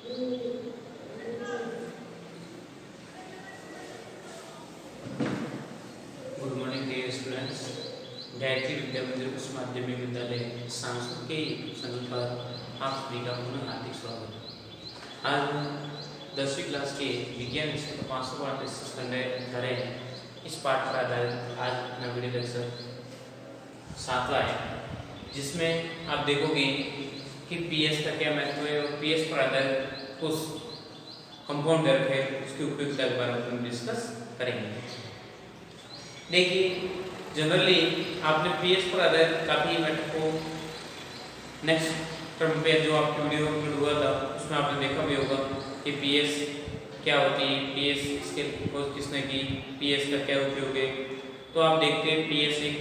Good morning dear students. Gayatri Vidya Mandir उच्च माध्यमिक विद्यालय सांसद के चैनल पर आप सभी का पुनः हार्दिक स्वागत। आज 10वीं क्लास के विज्ञान विषय का 500 पाठ डिस्कस करने जा रहे हैं। इस पाठ पर आधारित आज अपना वीडियो लेक्चर 7वां है, जिसमें आप देखोगे कि पीएस का क्या महत्व है और पीएस पर आधारित उस कंपाउंड वर्क है उसकी उपयोगिता के बारे में हम डिस्कस करेंगे। देखिए, जनरली आपने पीएस पर आधारित काफ़ी मैटर को नेक्स्ट टर्म पे जो आपकी वीडियो अपलोड हुआ था उसमें आपने देखा भी होगा कि पीएस क्या होती है, पीएस इसके खोज किसने की, पीएस का क्या उपयोग है। तो आप देखते हैं पीएस एक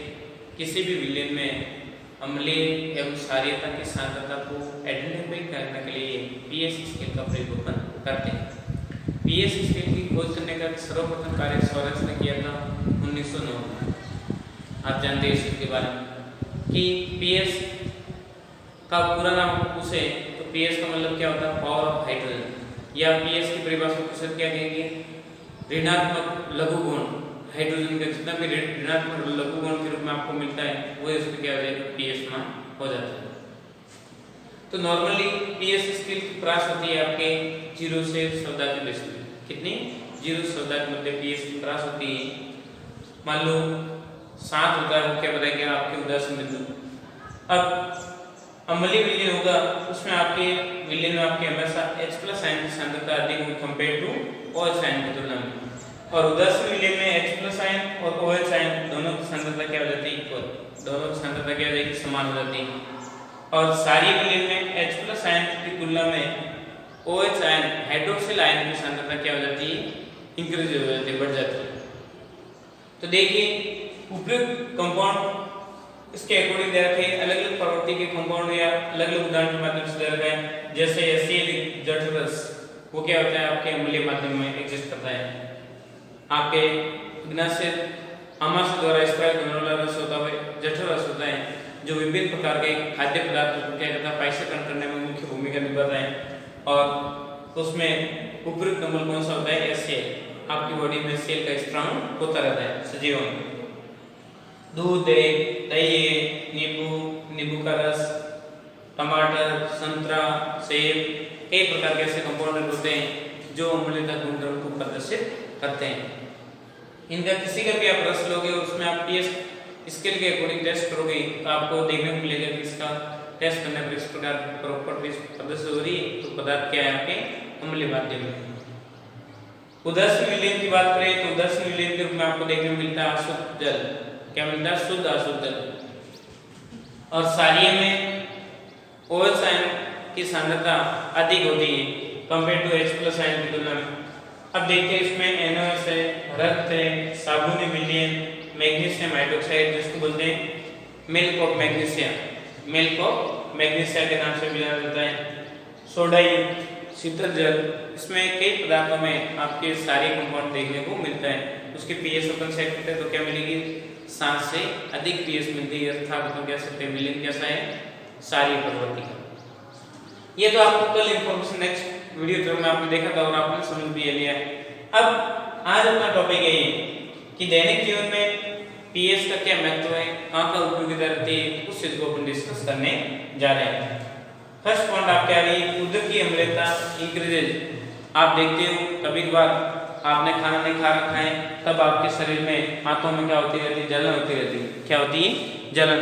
किसी भी विलेन में अम्लीय एवं क्षारीयता की सांद्रता को आइडेंटिफाई करने के लिए पीएस स्केल का प्रयोग करते हैं। पीएस स्केल की खोज करने का सर्वप्रथम कार्य स्वराज ने किया था 1909 में। आप जानते हैं इसके बारे में कि पीएस का पूरा नाम पूछे तो पीएस का मतलब क्या होता है, पावर ऑफ हाइड्रोजन, या पीएस की परिभाषा पूछे क्या कहेंगे, ऋणात्मक लघु गुण। हाइड्रोजन का जितना भी ऋणात्मक लघु गुण के रूप में आपको मिलता है वो इसमें क्या हो जाएगा, पीएस मान हो जाता है। तो नॉर्मली पीएस स्केल की प्रास होती है आपके 0 से 14 के बीच में। कितनी? 0 से 14 के मध्य पीएस की प्रास होती है। मान लो 7 होता है, वो क्या बताएगा आपके उदासीन बिंदु। अब अम्लीय विलेन होगा, उसमें आपके विलेन में आपके हमेशा H+ आयन की सांद्रता अधिक होगी कंपेयर टू OH आयन की तुलना में, और उदासीन विलेन में H+ आयन और OH आयन दोनों की सांद्रता क्या हो जाती है, इक्वल। दोनों की सांद्रता क्या हो जाएगी, समान हो जाती है। और क्षारीय विलेन में H+ आयन की तुलना में OH आयन हाइड्रोक्सिल आयन की सांद्रता क्या हो जाती है, इंक्रीज हो जाती है, बढ़ जाती है। तो देखिए, उपयुक्त कंपाउंड इसके अकॉर्डिंग दे रखे हैं, अलग अलग प्रवृत्ति के कंपाउंड या अलग अलग उदाहरण के माध्यम से दे रखा है। जैसे एसिड जठरस, वो क्या होता है, आपके अम्लीय माध्यम में एग्जिस्ट करता है। आपके इग्नाशियस आमाशय द्वारा स्त्रावित होने वाला रस होता है, जठरस होता है, जो विभिन्न प्रकार के खाद्य पदार्थों को क्या करता है, पाचन करने में मुख्य भूमिका निभाता है। और उसमें उपयुक्त अम्ल कौन सा होता है, HCl। आपकी बॉडी में सेल का स्त्राव होता रहता है सजीवों में। दूध है, दही है, नींबू का रस, टमाटर, संतरा, सेब, कई प्रकार के ऐसे कंपाउंड होते हैं जो अम्लीयता गुणधर्म को प्रदर्शित करते हैं। इनका किसी का भी आप रस लोगे, उसमें आप पीएस स्केल के अकॉर्डिंग टेस्ट करोगे तो आपको देखने को मिलेगा कि इसका टेस्ट करने पर इस प्रकार प्रॉपर्टीज प्रदर्शित हो रही है। तो पदार्थ क्या है, आपके अम्लीय माध्यम में। उदासीन विलेन की बात करें तो उदासीन विलेन के रूप में आपको देखने को मिलता है अशुद्ध जल। क्या मिलता है, शुद्ध अशुद्ध जल। और क्षारीय में OH आयन की सांद्रता अधिक होती है कंपेयर टू H+ आयन की तुलना में। अब देखते हैं इसमें NaOH है, रक्त है, साबुनी विलेन, मैग्नीशियम हाइड्रोक्साइड जिसको बोलते हैं milk of magnesia, milk of magnesia के नाम से भी जाना जाता है। सोडा युक्त शीतल जल, इसमें कई पदार्थों में आपके सारे कंपाउंड देखने को मिलता है। उसके पीएच अपन सेट करते हैं तो क्या मिलेगी, 7 से अधिक पीएच मिलती है, अर्थात अपन कह सकते हैं विलेन कैसा है, क्षारीय प्रवृत्ति का। ये तो आपको कल इंफॉर्मेशन नेक्स्ट वीडियो में आपने देखा था और आपने समझ भी लिया है। अब आज अपना टॉपिक है ये कि दैनिक जीवन में पीएच का क्या महत्व है, कहाँ का उपयोगिता रहती है, उस चीज को अपन डिस्कस करने जा रहे हैं। फर्स्ट पॉइंट आपके आ रही है, उदर की अम्लता इंक्रीजेज। आप देखते हो कभी कभार आपने खाना नहीं खा रखा है, तब आपके शरीर में हाथों में क्या होती रहती है, जलन होती रहती है। क्या होती है, जलन।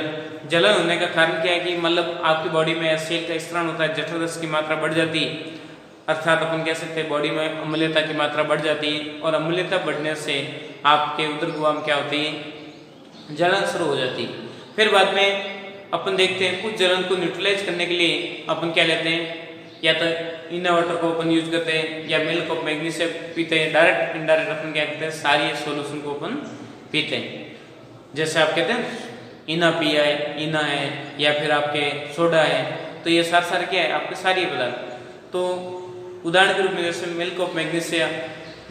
जलन होने का कारण क्या है कि मतलब आपकी बॉडी में HCl का स्त्राव होता है, जठररस की मात्रा बढ़ जाती है, अर्थात अपन कह सकते हैं बॉडी में अम्लीयता की मात्रा बढ़ जाती है। और अम्लीयता बढ़ने से आपके उदर गुहा में क्या होती है, जलन शुरू हो जाती है। फिर बाद में अपन देखते हैं कुछ जलन को न्यूट्रलाइज करने के लिए अपन क्या लेते हैं, या तो इना वाटर को अपन यूज करते हैं या मिल्क ऑफ मैग्नीशियम पीते हैं। डायरेक्ट इनडायरेक्ट अपन क्या करते हैं, सारी सॉल्यूशन को अपन पीते हैं। जैसे आप कहते हैं इना पिया है, इना है, या फिर आपके सोडा है, तो ये सारे क्या है, आपके सारी पदार्थ। तो उदाहरण के रूप में जैसे मिल्क ऑफ मैग्नीशिया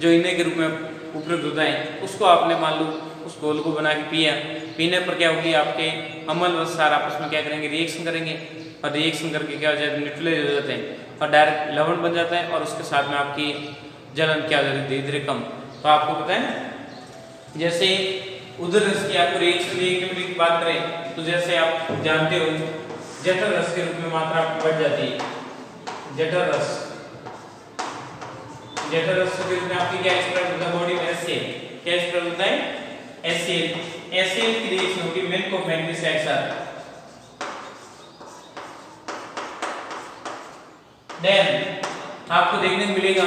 जो इने के रूप में उपलब्ध होता है, उसको आपने मान लो उस घोल को बना के पिया, पीने पर क्या होगी, आपके अम्ल व क्षार आपस में क्या करेंगे, रिएक्शन करेंगे, और रिएक्शन करके क्या हो जाएगा, न्यूट्रलाइज हो जाते हैं। और डायरेक्ट लवण बन जाता है और उसके साथ में आपकी जलन क्या हो जाती है धीरे धीरे कम। तो आपको पता है जैसे उदर रस की आपको रिएक्शन की बात करें तो जैसे आप जानते हो जठर रस के रूप में मात्रा बढ़ जाती है। जठर रस के रूप में आपकी क्या एक्सप्रेस होता है बॉडी में HCl, क्या एक्सप्रेस होता है HCl की रिएक्शन होगी मिल्क ऑफ मैग्नीशिया के साथ। देन आपको देखने को मिलेगा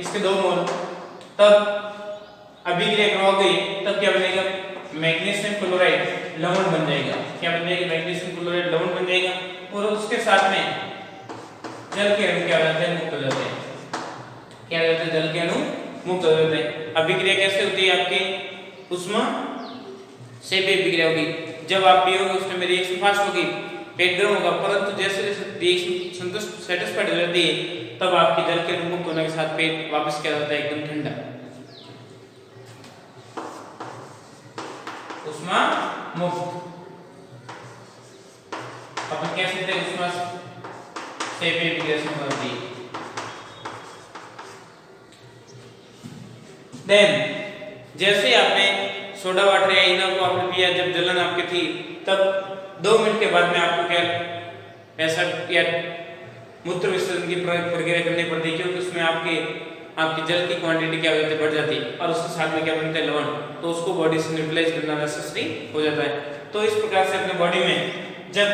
इसके 2 मोल, तब अभिक्रिया हो गई तब क्या बनेगा मैग्नीशियम क्लोराइड लवण बन जाएगा। क्या बन जाएगा मैग्नीशियम क्लोराइड लवण बन जाएगा और उसके साथ में जल के अणु क्या हो जाते हैं मुक्त हो जाते हैं। क्या हो जाते हैं जल के अणु मुक्त हो जाते हैं। अभिक्रिया कैसे होती है आपकी उष्मा से भी अभिक्रिया होगी। जब आप पियोगे उस टाइम रिएक्शन फास्ट होगी, पेट गर्म होगा, परंतु जैसे जैसे रिएक्शन संतुष्ट सेटिस्फाइड हो जाती है तब आपकी जल के अणु मुक्त होने के साथ पेट वापस क्या होता है एकदम ठंडा उष्मा मुक्त। अपन कह सकते हैं उष्मा से भी अभिक्रिया होती है। देन जैसे आपने सोडा वाटर या इनो को आपने पिया जब जलन आपकी थी तब 2 मिनट के बाद में आपको क्या ऐसा या मूत्र विसर्जन की प्रक्रिया करनी पड़ती है क्योंकि उसमें आपकी जल की क्वांटिटी क्या हो जाती है बढ़ जाती है और उसके साथ में क्या बनता है लवण, तो उसको बॉडी से न्यूट्रलाइज करना नेसेसरी हो जाता है। तो इस प्रकार से अपने बॉडी में जब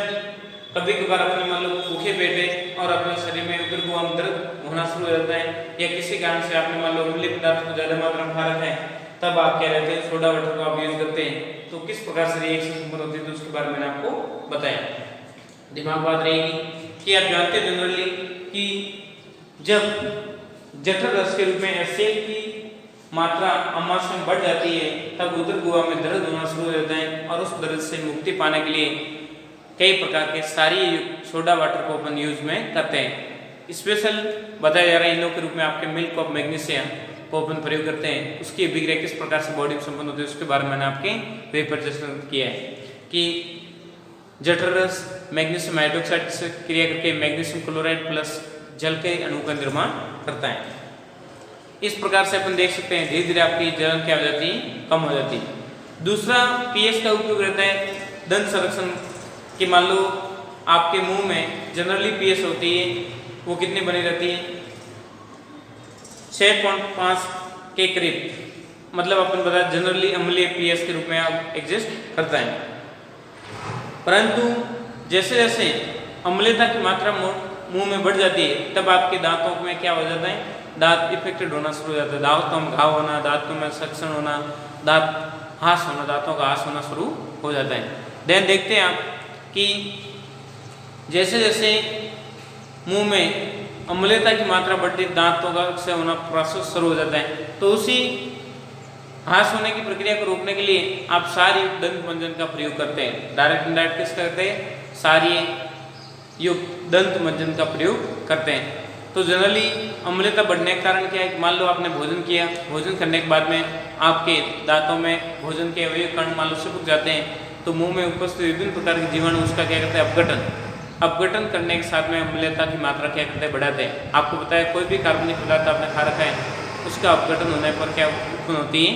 कभी कभार अपने मान लो भूखे पेटे और अपने शरीर में उधर को दर्द होना शुरू हो जाता है या किसी कारण से आपने मान लो अम्लीय पदार्थ को ज्यादा मात्रा में खा रखा है तब आप क्या रहते हैं सोडा वाटर को आप यूज करते हैं। तो किस प्रकार से रिएक्शन संपन्न होती है तो उसके बारे में मैंने आपको बताया। दिमाग बात रहेगी कि आप जानते हैं जनरली कि जब जठर रस के रूप में HCl की मात्रा अमाशय में बढ़ जाती है तब उदर गुहा में दर्द होना शुरू हो जाता है और उस दर्द से मुक्ति पाने के लिए कई प्रकार के सारी सोडा वाटर को अपन यूज में करते हैं। स्पेशल बताया जा रहा है इनो के रूप में आपके मिल्क ऑफ मैग्नीशिया को अपन प्रयोग करते हैं। उसकी अभिक्रिया किस प्रकार से बॉडी में संपन्न होती है उसके बारे में मैंने आपके रिप्रेजेंटेशन किया है कि जठर रस मैग्नीशियम हाइड्रोक्साइड से क्रिया करके मैग्नीशियम क्लोराइड प्लस जल के अणु का निर्माण करता है। इस प्रकार से अपन देख सकते हैं धीरे धीरे आपकी जलन क्या हो जाती है कम हो जाती है। दूसरा पीएच का उपयोग रहता है दंत संरक्षण कि मान लो आपके मुंह में जनरली पीएच होती है वो कितनी बनी रहती है 6.5 के करीब, मतलब अपन बता जनरली अम्लीय पीएच के रूप में आप एग्जिस्ट करता है। परंतु जैसे जैसे अम्लता की मात्रा मुंह में बढ़ जाती है तब आपके दांतों में क्या हो जाता है दांत इफेक्टेड होना शुरू हो जाता है। दांतों में घाव होना, दांतों में सक्शन होना, दांत हास होना, दांतों का हास होना शुरू हो जाता है। देन देखते हैं आप कि जैसे जैसे मुंह में अम्लता की मात्रा बढ़ती दांतों का से होना प्रोसेस शुरू हो जाता है तो उसी हास होने की प्रक्रिया को रोकने के लिए आप सारी दंत मंजन का प्रयोग करते हैं। डायरेक्ट इनडायरेक्ट किस करते हैं सारी युक्त दंत मंजन का प्रयोग करते हैं। तो जनरली अम्लता बढ़ने के कारण क्या है मान लो आपने भोजन किया, भोजन करने के बाद में आपके दांतों में भोजन के अवयव कण मान लो चिपक जाते हैं तो मुंह में उपस्थित विभिन्न प्रकार के जीवाणु उसका क्या करते हैं अपघटन करने के साथ में अम्लता की मात्रा क्या करते हैं बढ़ाते हैं। आपको पता है कोई भी कार्बनिक पदार्थ आपने खा रखा है उसका अपघटन होने पर क्या उत्पन्न होती है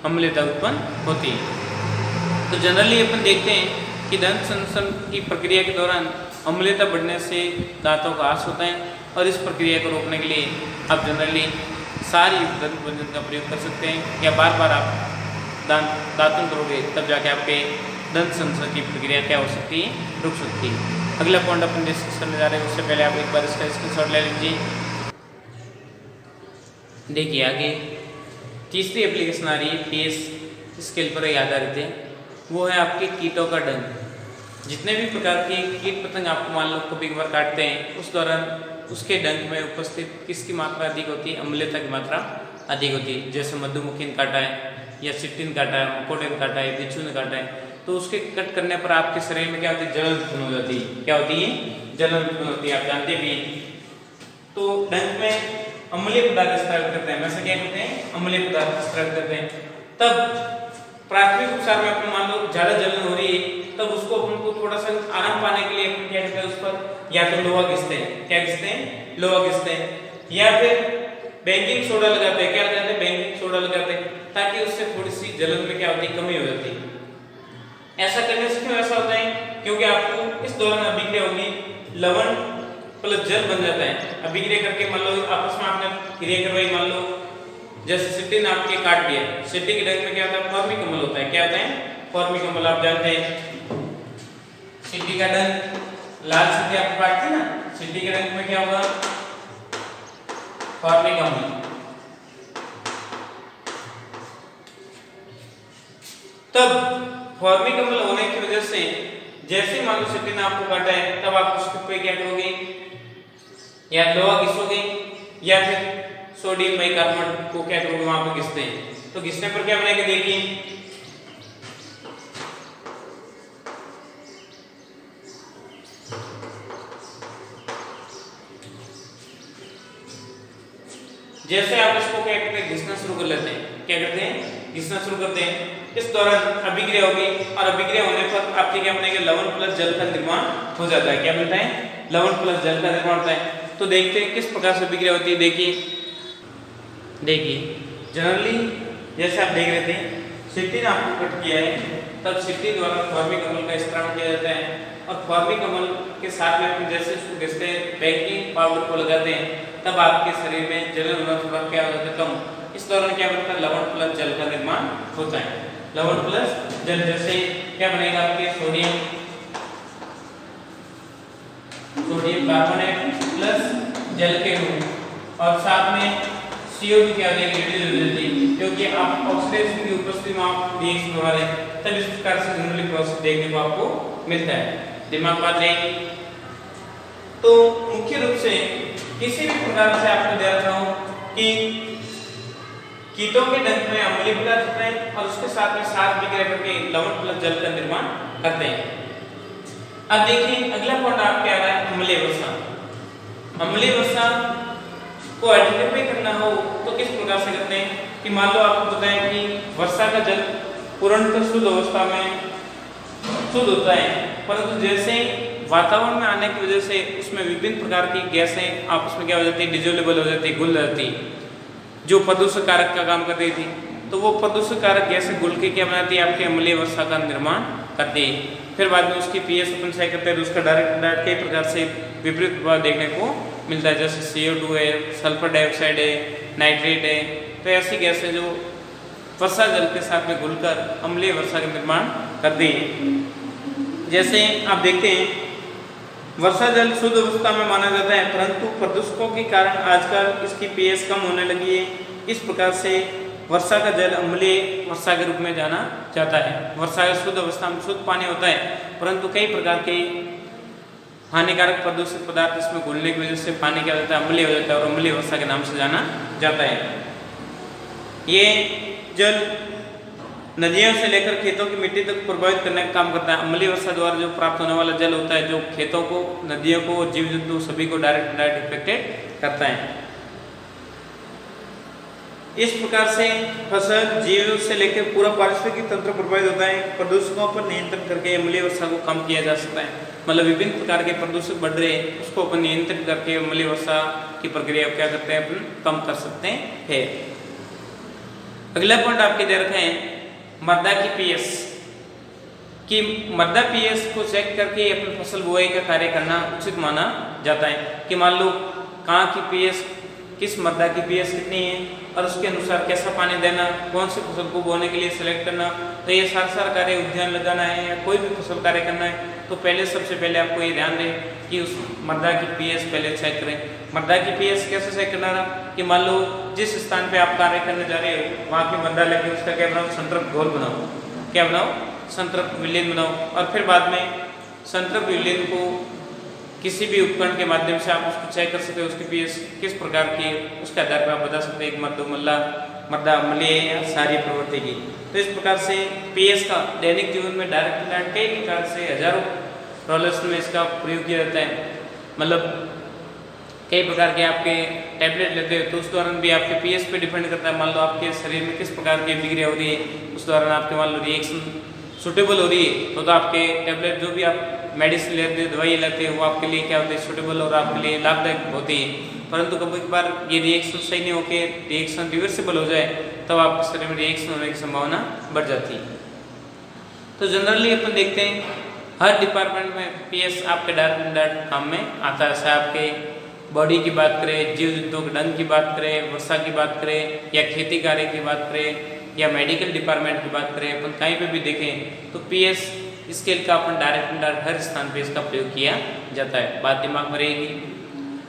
अम्लता उत्पन्न होती है। तो जनरली अपन देखते हैं कि दंत संरक्षण की प्रक्रिया के दौरान अम्लता बढ़ने से दांतों का हास होता है और इस प्रक्रिया को रोकने के लिए आप जनरली सारी दंत मंजन का प्रयोग कर सकते हैं या बार बार आप दांतन करोगे तब जाके आपके दंत संरक्षण की प्रक्रिया क्या हो सकती है रुक सकती है। अगला पॉइंट अपन डिस्कस करने जा रहे हैं उससे पहले आप एक बार इसका स्क्रीनशॉट ले लीजिए। देखिए आगे तीसरी एप्लीकेशन आ रही है पीएच स्केल पर आधारित है, वो है आपके कीटों का डंक। जितने भी प्रकार के कीट पतंग आपको मान लो कभी कभार काटते हैं उस दौरान उसके डंक में उपस्थित किसकी मात्रा अधिक होती है अम्लता की मात्रा अधिक होती है। जैसे मधुमक्खी ने काटा है या चिट्टी ने काटा है, मकोड़े ने काटा है, बिच्छू ने काटा है तो उसके कट करने पर आपके शरीर में क्या होती है जलन उत्पन्न हो जाती है। क्या होती है जलन उत्पन्न होती है, आप जानते भी हैं। तो डंक में अम्लीय पदार्थ स्त्रावित करते हैं, वैसे क्या करते हैं अम्लीय पदार्थ स्त्रावित करते हैं। तब प्राथमिक उपचार में अपन मान लो ज्यादा जलन हो रही है तब उसको अपन को थोड़ा सा आराम पाने के लिए अपन क्या करते हैं उस पर या तो लोहा घिसते हैं, क्या घिसते हैं लोहा घिसते हैं, या फिर बेकिंग सोडा लगाते हैं। क्या लगाते हैं? बेकिंग सोडा लगाते हैं, ताकि उससे थोड़ी सी जलन में क्या होती है? कमी हो जाती है। ऐसा करने से क्यों ऐसा होता है? क्योंकि आपको इस दौरान अभिक्रिया होगी, लवण प्लस जल बन जाता है। अभिक्रिया करके मान लो आपस में आपने क्रिया करवाई, मान लो जैसे सिट्टी ने आपके काट दिया, सिट्टी के डंक में क्या होता है? फॉर्मिक अम्ल होता है। क्या होता है? फॉर्मिक अम्ल। आप जानते हैं सिट्टी का डंक, लाल सिट्टी आप काटते हैं ना, सिट्टी के डंक में क्या होगा? फॉर्मिक अम्ल। तब फॉर्मिक अम्ल होने की वजह से जैसे मान लो सिट्टी ने आपको काटा है, तब आप उसके पे क्या करोगे? या लोहा घिसोगे, या फिर सोडियम बाइकार्बोनेट को क्या करोगे? वहां पे घिसते हैं। तो घिसने पर क्या बनेगा? देखिए जैसे आप इसको क्या करते हैं? घिसना शुरू कर लेते हैं। क्या करते हैं? घिसना शुरू करते हैं। इस दौरान अभिक्रिया होगी, और अभिक्रिया होने पर आपके क्या बनेगा? लवण प्लस जल का निर्माण हो जाता है। क्या बनता है? लवण प्लस जल का निर्माण होता है। तो देखते हैं किस प्रकार से अभिक्रिया होती है। देखिए जनरली जैसे आप देख रहे थे, सिट्टी ने आपको कट किया है, तब सिट्टी द्वारा फॉर्मिक अम्ल का स्त्राव किया जाता है, और फॉर्मिक अम्ल के साथ में जैसे इसको घिसते हैं, बेकिंग पाउडर को लगाते हैं, तब आपके शरीर में जलन होना थोड़ा क्या हो जाता है? कम। इस दौरान क्या बनता है? लवण प्लस जल का निर्माण होता है। लवण प्लस जल, जैसे क्या बनेगा? आपके सोडियम कार्बोनेट प्लस जल के रूप, और साथ में CO2 क्या हो जाएगी? रिड्यूस हो जाती है, क्योंकि आप ऑक्सीडेशन की उपस्थिति में आप रिएक्शन करवा रहे हैं। तब इस प्रकार से जनरली प्रोसेस देखने को आपको मिलता है। दिमाग बात है। तो मुख्य रूप से किसी भी प्रकार से आपको दे रहा हूं कि कीटों के डंक में अम्लीय पदार्थ होते हैं, और उसके साथ में साथ विक्रिया करके लवण प्लस जल का निर्माण करते हैं। अब देखिए अगला पॉइंट आपके आ रहा है अम्लीय वर्षा। अम्लीय वर्षा को आइडेंटिफाई करना हो तो किस प्रकार से करते हैं? कि मान लो आपको पता है कि वर्षा का जल पूर्णतः शुद्ध अवस्था में शुद्ध होता है, परंतु जैसे वातावरण में आने की वजह से उसमें विभिन्न प्रकार की गैसें आपस में क्या हो जाती है? डिजोल्युबल हो जाती है, घुल जाती है, जो प्रदूषक कारक का काम कर रही थी। तो वो प्रदूषक कारक गैसें घुल के क्या बनाती है? आपके अम्लीय वर्षा का निर्माण करती है। फिर बाद में उसकी pH अपन सही करते हैं, तो उसका डायरेक्ट कई प्रकार से विपरीत प्रभाव देखने को मिलता है, जैसे CO2 है, सल्फर डाइऑक्साइड है, नाइट्रेट है। तो ऐसी गैसें जो वर्षा जल के साथ में घुलकर अम्लीय वर्षा का निर्माण करती है। जैसे आप देखते हैं वर्षा जल शुद्ध अवस्था में माना जाता है, परंतु प्रदूषकों के कारण आजकल इसकी pH कम होने लगी है। इस प्रकार से वर्षा का जल अम्लीय वर्षा के रूप में जाना जाता है। वर्षा का शुद्ध अवस्था में शुद्ध पानी होता है, परंतु कई प्रकार के हानिकारक प्रदूषित पदार्थ इसमें घुलने की वजह से पानी क्या होता है? अम्लीय हो जाता है, और अम्लीय वर्षा के नाम से जाना जाता है। ये जल नदियों से लेकर खेतों की मिट्टी तक प्रभावित करने का काम करता है। अम्लीय वर्षा द्वारा जो प्राप्त होने वाला जल होता है, जो खेतों को, नदियों को, जीव जंतु सभी को डायरेक्ट इफेक्टेड करता है। इस प्रकार से फसल, जीव से लेकर पूरा पारिस्थितिक तंत्र प्रभावित होता है। प्रदूषकों पर नियंत्रण करके अम्लीय वर्षा को कम किया जा सकता है। मतलब विभिन्न प्रकार के प्रदूषक बढ़ रहे हैं, उसको अपन नियंत्रित करके अम्लीय वर्षा की प्रक्रिया क्या करते हैं? अपन कम कर सकते हैं। अगला पॉइंट आपके दे रखे हैं मृदा की pH, कि मृदा pH को चेक करके अपनी फसल बुआई का कार्य करना उचित माना जाता है। कि मान लो कहाँ की pH, किस मृदा की pH कितनी है, और उसके अनुसार कैसा पानी देना, कौन सी फसल को बोने के लिए सिलेक्ट करना। तो ये सारा कार्य उद्यान लगाना है या कोई भी फसल कार्य करना है, तो पहले सबसे पहले आपको ये ध्यान दें कि उस मृदा की pH पहले चेक करें। मृदा की pH कैसे चेक करना रहा? कि मान लो जिस स्थान पे आप कार्य करने जा रहे हो वहाँ की मृदा लेके उसका क्या बनाओ? संतृप्त घोल बनाओ। क्या बनाओ? संतृप्त विलयन बनाओ। और फिर बाद में संतृप्त विलयन को किसी भी उपकरण के माध्यम से आप उसको चेक कर सकते हो, उसकी pH किस प्रकार की, उसके आधार पर आप बता सकते हैं एक मृदा अम्लीय या क्षारीय प्रवृत्ति की। तो इस प्रकार से pH का दैनिक जीवन में डायरेक्ट कई प्रकार से हजारों रोलर्स में इसका प्रयोग किया जाता है। मतलब कई प्रकार के आपके टैबलेट लेते हो तो उस दौरान भी आपके pH पे डिपेंड करता है। मान लो आपके शरीर में किस प्रकार की विक्रिया हो रही है, उस दौरान आपके मान लो रिएक्शन सुटेबल हो रही है तो आपके टैबलेट जो भी आप मेडिसिन लेते हैं, दवाई लेते हैं, वो आपके लिए क्या होती है, सूटेबल और आपके लिए लाभदायक होती है। परंतु कभी कभार ये रिएक्शन सही नहीं होके रिएक्शन रिवर्सिबल हो जाए तब आपके शरीर में रिएक्शन होने की संभावना बढ़ जाती है। तो जनरली अपन देखते हैं हर डिपार्टमेंट में पीएस आपके डायरेक्ट काम में आता है। चाहे आपके बॉडी की बात करें, जीव जंतुओं के डंग की बात करें, वर्षा की बात करें, या खेती कार्य की बात करें, या मेडिकल डिपार्टमेंट की बात करें, अपन कहीं पे भी देखें तो पीएस स्केल का अपन डायरेक्ट हर स्थान पे इसका प्रयोग किया जाता है। बात दिमाग में रहेगी।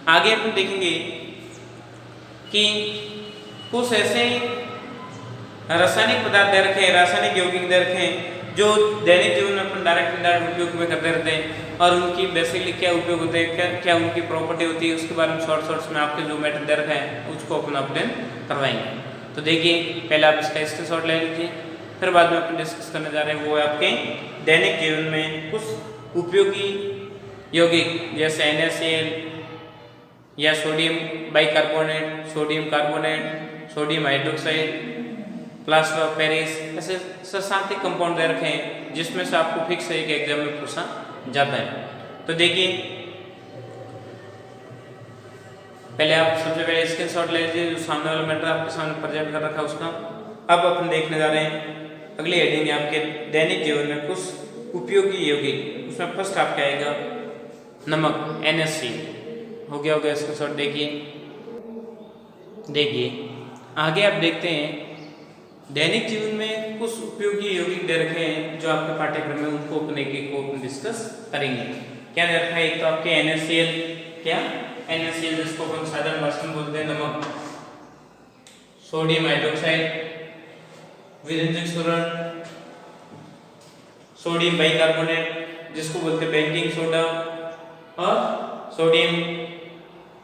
आगे अपन देखेंगे कि कुछ ऐसे रासायनिक पदार्थ दे रखे हैं, रासायनिक यौगिक दे रखे हैं जो दैनिक जीवन में अपन डायरेक्ट उपयोग में करते रहते हैं, और उनकी बेसिकली क्या उपयोग होते हैं, क्या उनकी प्रॉपर्टी होती है, उसके बारे में शॉर्ट्स में आपके जो मैटर दे रखा है उसको अपन अपडेट करवाएंगे। तो देखिए पहले आप इसका स्क्रीनशॉट ले लीजिए, फिर बाद में अपन डिस्कस करने जा रहे हैं वो है आपके दैनिक जीवन में कुछ उपयोगी यौगिक जैसे NaCl या sodium bicarbonate, sodium carbonate, sodium hydroxide, plaster of Paris, ऐसे सैद्धांतिक कंपाउंड दे रखे हैं जिसमें से आपको फिक्स है कि एग्जाम में पूछा जाता है। तो देखिए पहले आप सबसे पहले स्क्रीनशॉट ले लीजिए जो सामने वाला मैटर आपके सामने प्रेजेंट कर रखा है उसका। अब अपन देखने जा रहे हैं अगली हेडिंग है आपके दैनिक जीवन में कुछ उपयोगी यौगिक। उसमें फर्स्ट आपका आएगा नमक, NaCl हो गया स्क्रीनशॉट। देखिए आगे आप देखते हैं दैनिक जीवन में कुछ उपयोगी यौगिक दे रखे हैं जो आपके पाठ्यक्रम में उनको अपने को डिस्कस करेंगे। क्या दे रखा है, एक तो आपके NaCl, क्या NaCl जिसको अपन साधारण भाषा में बोलते हैं नमक, सोडियम हाइड्रोक्साइड, विरंजक सूरण, सोडियम बाइकार्बोनेट जिसको बोलते हैं बेकिंग सोडा, और सोडियम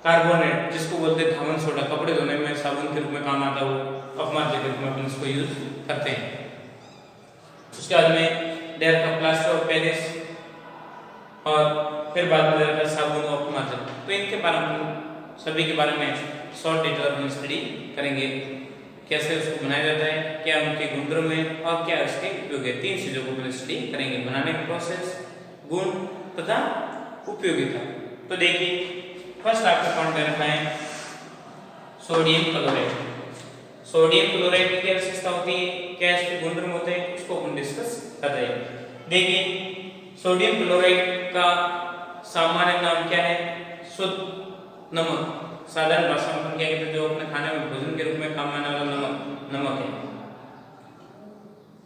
कार्बोनेट जिसको बोलते हैं धावन सोडा, कपड़े धोने में साबुन के रूप में काम आता है, अपमार्जक के रूप में अपन इसको यूज करते हैं। उसके बाद में देर का प्लास्टर ऑफ पेरिस, और फिर बाद में देर का साबुन और अपमार्जक। तो इनके बारे में सभी के बारे में शॉर्ट डिटेल अपन स्टडी करेंगे, कैसे उसको बनाया जाता है, क्या उनके गुणधर्म है और क्या इसके उपयोग है। 3 चीजों को अपन स्टडी करेंगे, बनाने का प्रोसेस, गुण तथा उपयोगिता। तो देखिए फर्स्ट आपका पॉइंट दे रखा है सोडियम क्लोराइड। सोडियम क्लोराइड की क्या विशेषता होती है, क्या इसके गुणधर्म होते हैं, उसको हम डिस्कस कर रहे हैं। देखिए सोडियम क्लोराइड का सामान्य नाम क्या है, शुद्ध नमक। साधारण भाषा में क्या कहते हैं, जो अपने खाने में भोजन के रूप में काम आने वाला नमक है।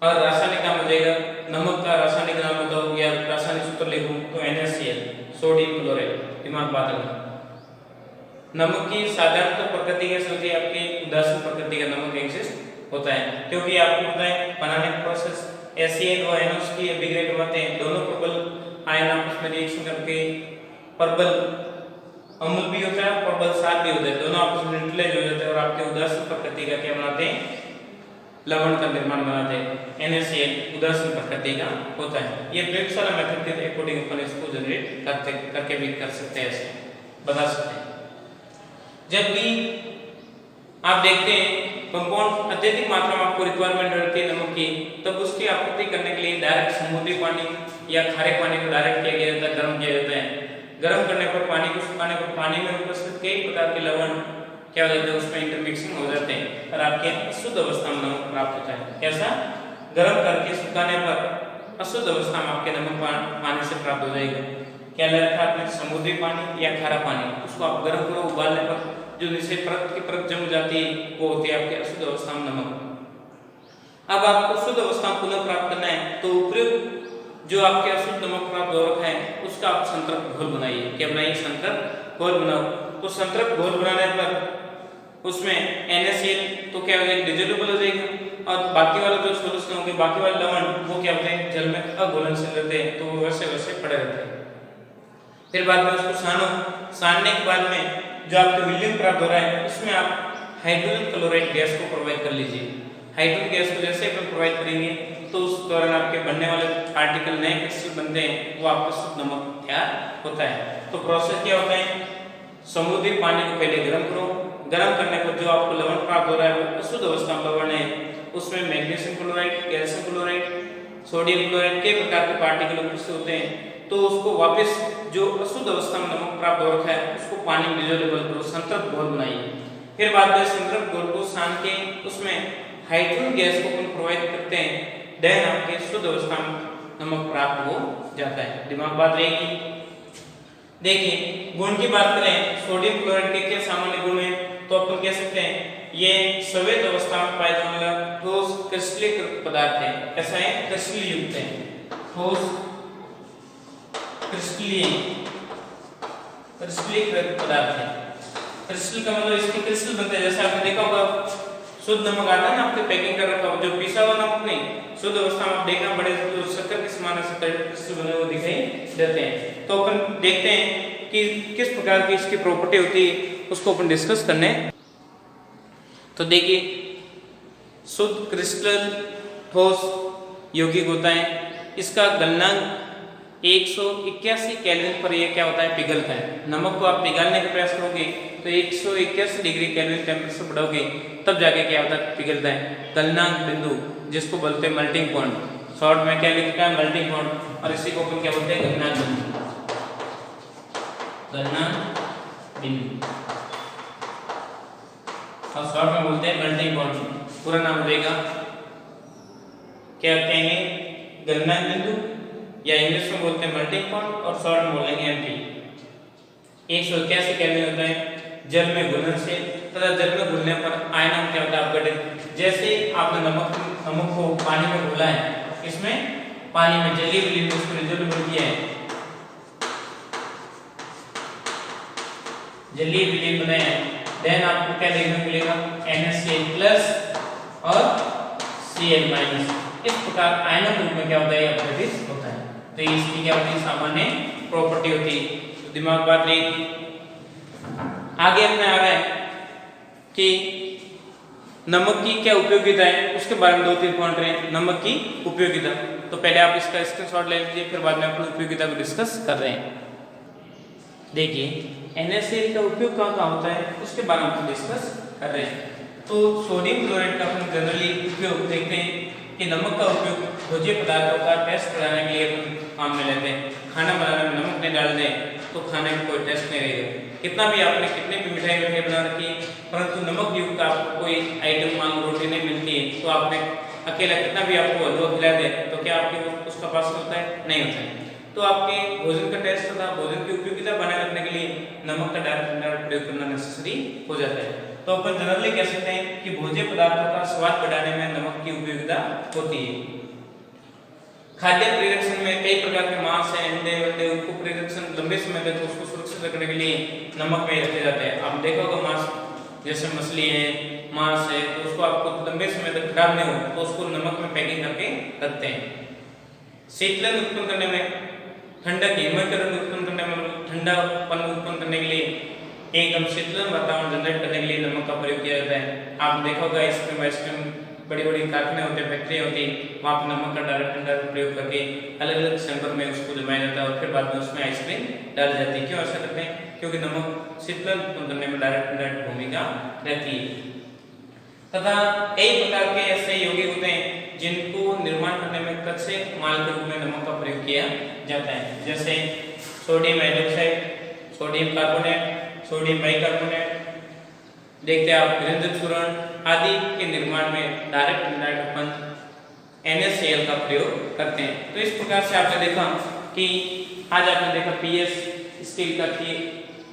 और रासायनिक नाम हो जाएगा, नमक का रासायनिक नाम बताओ या रासायनिक सूत्र लिखूं तो NaCl, सोडियम क्लोराइड। दिमाग बात है, नमक की साधारण तो प्रकृति कैसे होती है, आपकी उदासीन प्रकृति का नमक एग्जिस्ट होता है, क्योंकि आपको पता है बनाने का प्रोसेस एसिड और एनोस की बिग्रेड बनते हैं, दोनों प्रबल आयन आपस में रिएक्शन करके प्रबल अम्ल भी होता है, प्रबल क्षार भी होता है, दोनों आपस में न्यूट्रलाइज हो जाते हैं और आपके उदासीन प्रकृति का क्या बनाते हैं, लवण का निर्माण बनाते हैं। NaCl उदासीन प्रकृति का होता है। ये प्रयोगशाला मेथड के अकॉर्डिंग अपन इसको जनरेट करके भी कर सकते हैं, ऐसे बता सकते हैं। जबकि आप देखते हैं कंपाउंड अत्यधिक मात्रा में आपको रिक्वायरमेंट रहती है नमक की, तब उसकी आपूर्ति करने के लिए डायरेक्ट समुद्री पानी या खारे पानी को डायरेक्ट किया गया जाता है, गर्म किया जाता है। गर्म करने पर पानी को सुखाने पर पानी में उपस्थित कई प्रकार के लवण क्या हो जाते हैं, उसमें इंटरमिक्सिंग हो जाते हैं और आपके अशुद्ध अवस्था में नमक प्राप्त होता है। कैसा, गर्म करके सुखाने पर अशुद्ध अवस्था में आपके नमक पानी से प्राप्त हो जाएगा। क्या ले रखा आपने, समुद्री पानी या खारा पानी, उसको आप गर्म करो, उबालने पर जो नीचे परत की परत जम जाती है वो होती है आपके अशुद्ध अवस्था में नमक। अब आपको शुद्ध अवस्था में पुनः प्राप्त करना है तो उपयुक्त जो आपके अशुद्ध नमक प्राप्त हो रखा है उसका आप संतृप्त घोल बनाइए। क्या बनाइए, संतृप्त घोल बनाओ। तो संतृप्त घोल बनाने पर उसमें NaCl तो क्या हो जाएगा, डिजोल्युबल हो जाएगा, और बाकी वाला जो सोल्यूशन होंगे, बाकी वाले लवण वो क्या होते हैं, जल में अघुलनशील रहते हैं, तो वो वैसे वैसे पड़े रहते हैं। फिर बाद में उसको सानने के बाद में जो आपको विलियम प्राप्त हो रहा है उसमें आप हाइड्रोजन क्लोराइड गैस को प्रोवाइड कर लीजिए। हाइड्रोजन गैस को जैसे आप प्रोवाइड करेंगे तो उस दौरान आपके बनने वाले पार्टिकल नए क्रिस्टल बनते हैं, वो आपका शुद्ध नमक तैयार होता है। तो प्रोसेस क्या होता है, समुद्री पानी को पहले गर्म करो, गर्म करने पर जो आपको लवण प्राप्त हो रहा है वो शुद्ध अवस्था में लवण है, उसमें magnesium chloride, calcium chloride, sodium chloride के प्रकार के पार्टिकल उपस्थित होते हैं। तो उसको वापस जो अशुद्ध अवस्था में नमक प्राप्त हो रखा है उसको पानी में डिसोल्व करो, संतृप्त घोल बनाइए। फिर बाद में संतृप्त घोल को सान के उसमें हाइड्रोजन गैस को अपन प्रोवाइड करते हैं, देन आपके शुद्ध अवस्था में नमक प्राप्त हो जाता है। दिमाग बात रहेगी। देखिए गुण की बात करें, सोडियम क्लोराइड के क्या सामान्य गुण है, तो अपन कह सकते हैं ये संवेद अवस्था में पाए जाने वाला ठोस क्रिस्टलीकृत पदार्थ है। कैसा है? क्रिस्टल युक्त है, ठोस क्रिस्टलीकृत पदार्थ है। क्रिस्टल का मतलब इसके क्रिस्टल बनते हैं, जैसे आपने देखा होगा शुद्ध नमक आता है ना आपके पैकिंग कर रखा हो, जो पिसा हुआ नमक नहीं, शुद्ध अवस्था में आप देखना बड़े तो शक्कर के समान क्रिस्टल बने हुए दिखाई देते हैं। तो अपन देखते हैं कि किस प्रकार की इसकी प्रॉपर्टी होती है, उसको अपन डिस्कस करने। तो देखिए शुद्ध क्रिस्टल ठोस यौगिक होता है, इसका गलनांक 181 केल्विन पर यह क्या होता है? पिघलता है। नमक को आप पिघलने का प्रयास करोगे तो 181 डिग्री केल्विन टेम्परेचर बढ़ाओगे तब जाके क्या होता है? पिघलता है। गलनांक बिंदु जिसको बोलते हैं मेल्टिंग पॉइंट, शॉर्ट में क्या लिखता है? मेल्टिंग पॉइंट, और इसी को अपन क्या बोलते हैं? गलनांक बिंदु। गलनांक बिंदु और शॉर्ट में बोलते हैं मेल्टिंग पॉइंट। पूरा नाम रहेगा क्या कहेंगे? गलनांक बिंदु, या इंग्लिश में बोलते हैं मेल्टिंग पॉइंट, और शॉर्ट में बोलेंगे एमपी। 181 केल्विन होता है जल में घुलने से, तथा जल में घुलने पर आयनन क्या होता है? अपघटित। जैसे आपने नमक को पानी में घोला है, इसमें पानी में जलीय विलीन उसको रिजोल्व कर दिया है, जलीय विलीन बनाया है, देन आपको क्या देखने को मिलेगा? NaCl+ और Cl-। इस प्रकार आयनन रूप में क्या होता है? अपघटित होता है। तो इसकी क्या होती है? सामान्य प्रॉपर्टी होती है। तो दिमाग बात नहीं। आगे अपने आ रहा है कि नमक की क्या उपयोगिता है, उसके बारे में 2-3 पॉइंट रहे। नमक की उपयोगिता, तो पहले आप इसका स्क्रीनशॉट ले लीजिए, फिर बाद में अपन उपयोगिता को डिस्कस कर रहे हैं। देखिए NaCl का उपयोग कहाँ होता है उसके बारे में हम डिस्कस कर रहे हैं। तो सोडियम क्लोराइड का अपन जनरली उपयोग देखते हैं कि नमक का उपयोग भोज्य पदार्थों का टेस्ट कराने के लिए अपन काम में लेते हैं। खाना बनाने में नमक नहीं डाल दें तो खाने में कोई टेस्ट नहीं रहेगा। कितना भी आपने कितने भी मिठाई बना रखी है, परंतु नमक युक्त आपको कोई आइटम मान रोटी नहीं मिलती है, तो आपने अकेला कितना भी आपको हलवा खिला दे तो क्या आपके उसका पास होता है? नहीं होता है। तो आपके भोजन का टेस्ट तथा भोजन की उपयोगिता बनाए रखने के लिए नमक का डायरेक्ट प्रयोग करना नेसेसरी हो जाता है। तो अपन जनरली कह सकते हैं कि भोज्य पदार्थों का स्वाद बढ़ाने में नमक की उपयोगिता होती है। खाद्य परिरक्षण में कई प्रकार के मांस है, अंडे वंडे, उनको परिरक्षण लंबे समय तक उसको सुरक्षित रखने के लिए नमक में रखे जाते हैं। आप देखा होगा मांस जैसे मछली है, मांस है, तो उसको आपको लंबे समय तक खराब नहीं हो तो उसको नमक में पैकिंग करके रखते हैं। शीतलन उत्पन्न करने में, ठंडक हिमकरण उत्पन्न करने में, ठंडापन उत्पन्न करने के लिए एकदम शीतलन वातावरण जनरेट करने के लिए नमक का प्रयोग किया जाता है। आप देखा होगा आइसक्रीम बड़ी बड़ी कारखाने होते हैं, फैक्ट्री होती है, वहाँ पर नमक का डायरेक्ट प्रयोग करके अलग अलग सैंपल में उसको जमाया जाता है और फिर बाद में उसमें आइसक्रीम डाली जाती है। क्यों ऐसा करते हैं? क्योंकि नमक शीतलन उत्पन्न करने में डायरेक्ट भूमिका रहती है। तथा कई प्रकार के ऐसे यौगिक होते हैं जिनको निर्माण करने में कच्चे माल के रूप में नमक का प्रयोग किया जाता है, जैसे sodium hydroxide, sodium carbonate, sodium bicarbonate, देखते हैं आप गंधक चूर्ण आदि के निर्माण में डायरेक्ट अपन NaCl का प्रयोग करते हैं। तो इस प्रकार से आपने देखा कि आज आपने देखा पीएच स्केल का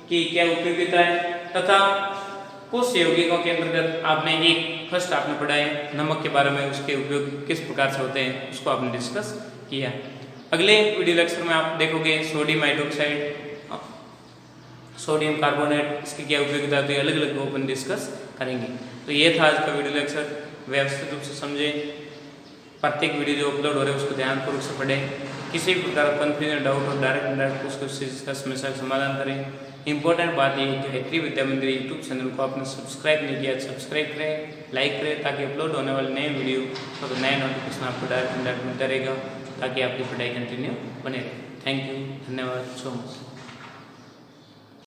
की क्या उपयोगिता है, तथा कुछ यौगिकों के अंतर्गत आपने एक फर्स्ट आपने पढ़ा है नमक के बारे में, उसके उपयोग किस प्रकार से होते हैं उसको आपने डिस्कस किया। अगले वीडियो लेक्चर में आप देखोगे सोडियम हाइड्रोक्साइड, सोडियम कार्बोनेट, इसकी क्या उपयोगिता होती है, अलग अलग अपन डिस्कस करेंगे। तो ये था आज का वीडियो लेक्चर। व्यवस्थित रूप से समझें, प्रत्येक वीडियो जो अपलोड हो रहे हैं उसको ध्यानपूर्वक से पढ़ें, किसी भी प्रकार का कंफ्यूजन डाउट हो डायरेक्ट उसको इसका समस्या का समाधान करें। इंपॉर्टेंट बात ये है कि गायत्री विद्या मंदिर यूट्यूब चैनल को आपने सब्सक्राइब नहीं किया, सब्सक्राइब करें, लाइक करें, ताकि अपलोड होने वाले नए वीडियो तो नए नोटिफिकेशन आपको डायरेक्ट मिलता रहेगा, ताकि आपकी पढ़ाई कंटिन्यू बने रहे। थैंक यू, धन्यवाद सो मच।